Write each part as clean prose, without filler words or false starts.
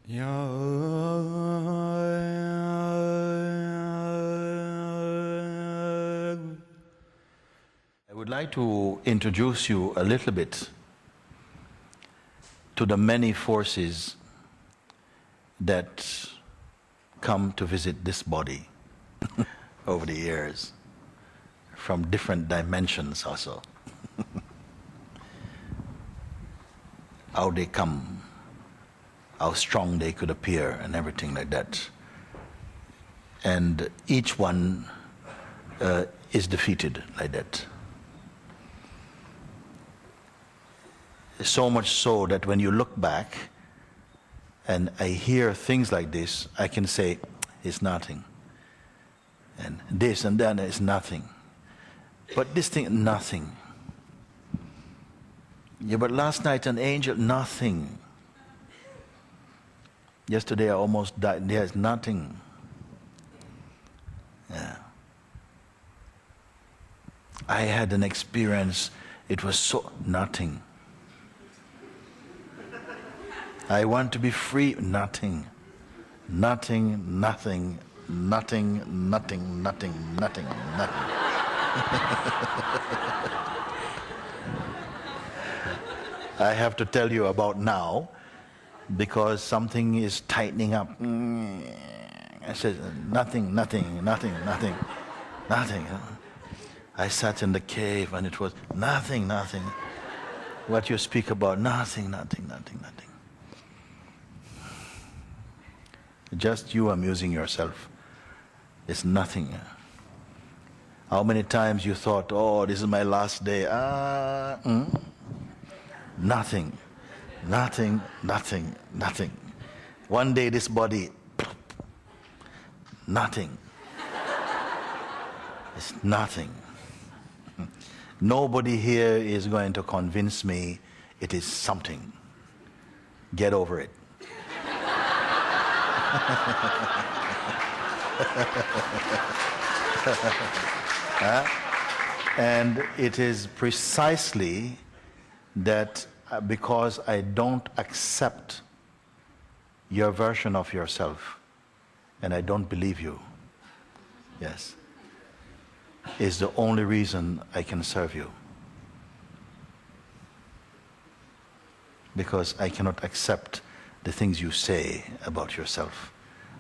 I would like to introduce you a little bit to the many forces that come to visit this body over the years, from different dimensions also. How they come, how strong they could appear, and everything like that. And each one is defeated like that. So much so that when you look back and I hear things like this, I can say, it's nothing. And this and that is nothing. But this thing, nothing. Yeah, but last night an angel, nothing. Yesterday I almost died, there's nothing. Yeah. I had an experience, it was so, nothing. I want to be free, nothing. Nothing, nothing, nothing, nothing, nothing, nothing, nothing. I have to tell you about now, because something is tightening up. I said, nothing, nothing, nothing, nothing, nothing. I sat in the cave and it was nothing, nothing. What you speak about, nothing, nothing, nothing, nothing. Just you amusing yourself. It's nothing. How many times you thought, oh, this is my last day. Nothing, nothing, nothing, nothing. One day this body, nothing. It's nothing. Nobody here is going to convince me it is something. Get over it. And it is precisely that because I don't accept your version of yourself and I don't believe you, yes, is the only reason I can serve you. Because I cannot accept the things you say about yourself.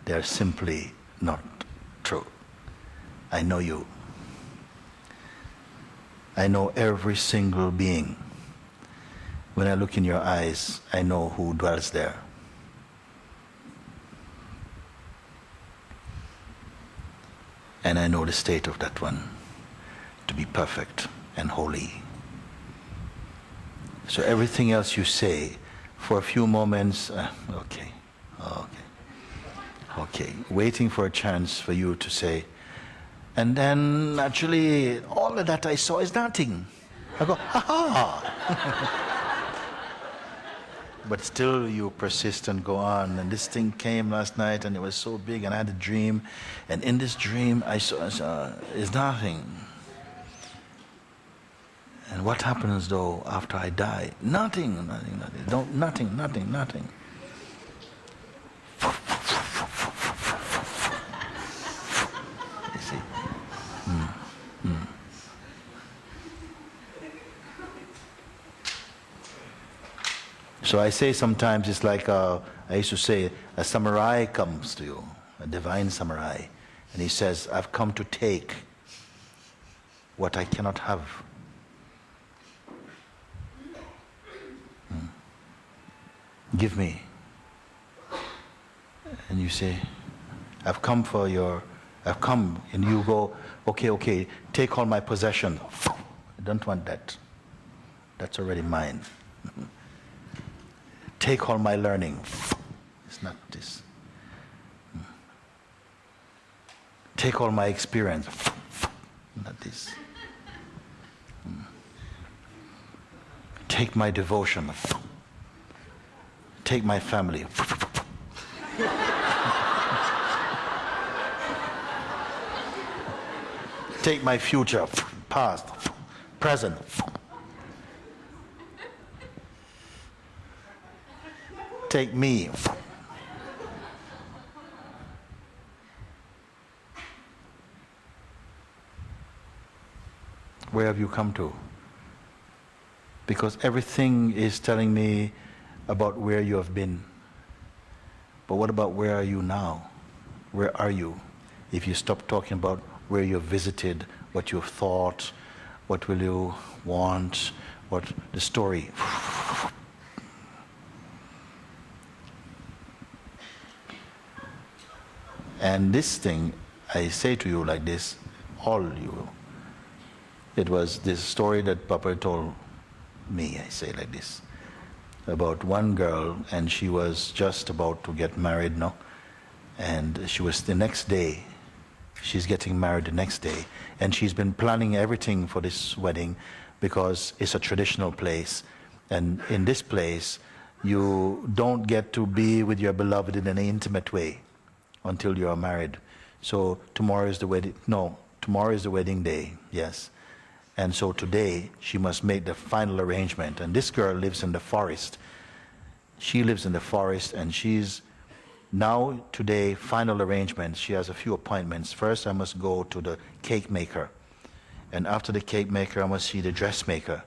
They are simply not true. I know you. I know every single being. When I look in your eyes, I know who dwells there. And I know the state of that one to be perfect and holy. So everything else you say, for a few moments, okay, waiting for a chance for you to say, and then actually all of that I saw is nothing. I go, ha-ha. But still you persist and go on, and this thing came last night and it was so big, and I had a dream, and in this dream I saw is nothing. And what happens though after I die? Nothing, nothing, nothing. Nothing, nothing, nothing. You see? So I say sometimes it's like, I used to say, a samurai comes to you, a divine samurai, and he says, I've come to take what I cannot have. Give me. And you say, I've come, and you go, okay, take all my possession. I don't want that. That's already mine. Take all my learning. It's not this. Take all my experience. Not this. Take my devotion. Take my family. Take my future, past, present. Take me. Where have you come to? Because everything is telling me about where you have been. But what about where are you now? Where are you? If you stop talking about where you've visited, what you've thought, what will you want, what the story. And this thing, I say to you like this, all you. It was this story that Papa told me, I say like this, about one girl, and she was just about to get married, no? And she was the next day, she's getting married the next day, and she's been planning everything for this wedding because it's a traditional place, and in this place you don't get to be with your beloved in an intimate way until you are married. So tomorrow is the wedding, no, tomorrow is the wedding day, yes. And so today she must make the final arrangement, and this girl lives in the forest. She lives in the forest, and she's now today final arrangement. She has a few appointments. First I must go to the cake maker, and after the cake maker I must see the dressmaker.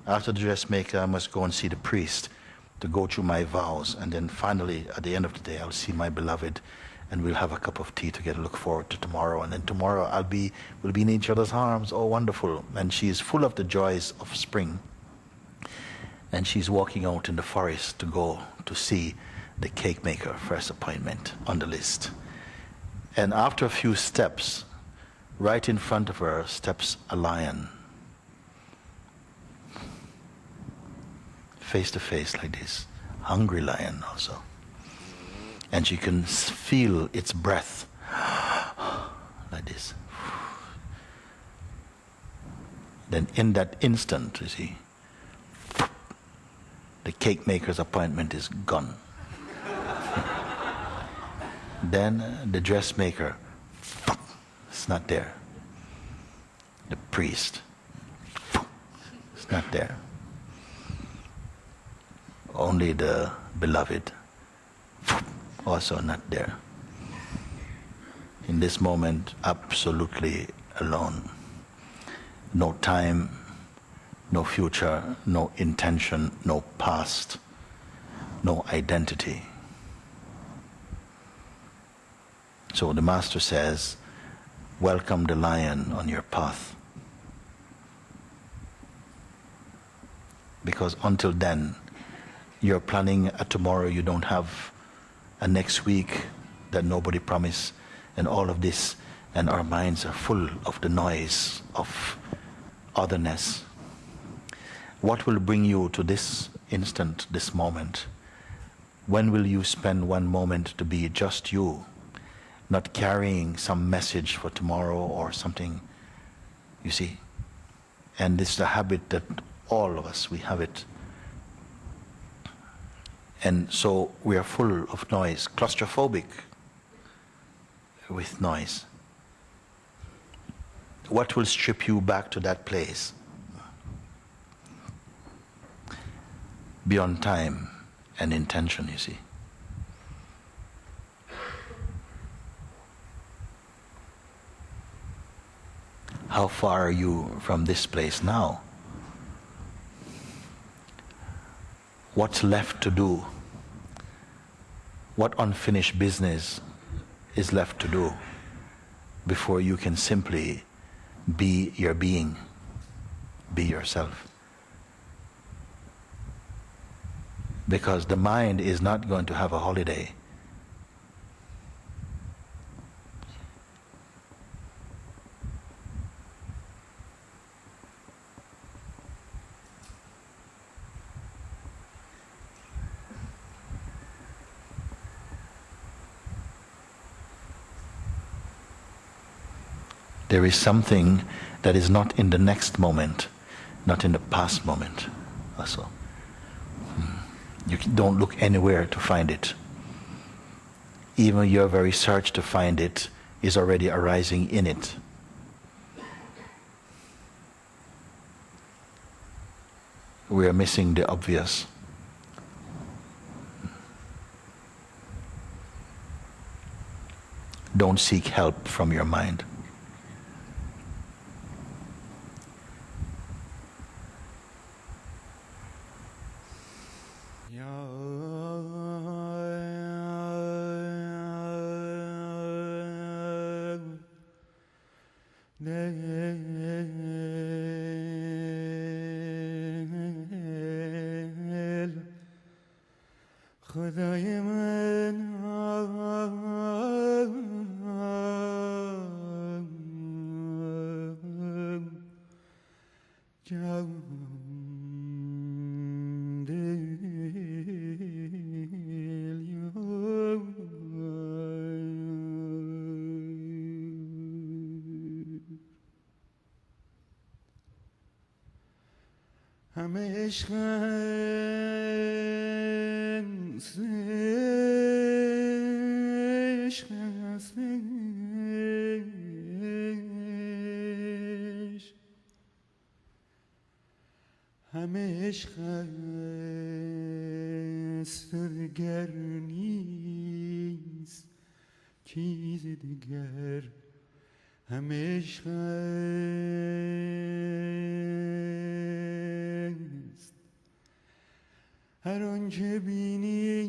After the dressmaker I must go and see the priest to go through my vows, and then finally at the end of the day I'll see my beloved, and we'll have a cup of tea together, look forward to tomorrow, and then tomorrow we'll be in each other's arms. Oh, wonderful. And she is full of the joys of spring, and she's walking out in the forest to go to see the cake maker, first appointment on the list. And after a few steps, right in front of her steps a lion, face to face like this, hungry lion also. And she can feel its breath like this. Then in that instant, you see, the cake maker's appointment is gone. Then the dressmaker, it's not there. The priest, it's not there. Only the beloved, also not there. In this moment, absolutely alone. No time, no future, no intention, no past, no identity. So the Master says, welcome the lion on your path. Because until then, you're planning a tomorrow you don't have, a next week that nobody promised, and all of this, and our minds are full of the noise of otherness. What will bring you to this instant, this moment? When will you spend one moment to be just you, not carrying some message for tomorrow or something, you see? And this is a habit that all of us, we have it. And so we are full of noise, claustrophobic with noise. What will strip you back to that place? Beyond time and intention, you see. How far are you from this place now? What's left to do? What unfinished business is left to do before you can simply be your being, be yourself? Because the mind is not going to have a holiday. There is something that is not in the next moment, not in the past moment also. You don't look anywhere to find it. Even your very search to find it is already arising in it. We are missing the obvious. Don't seek help from your mind. خدای من جان دل همه عشق است عشق است همه عشق است دیگر نیست چیز دیگر همه عشق است هر آنچه بینی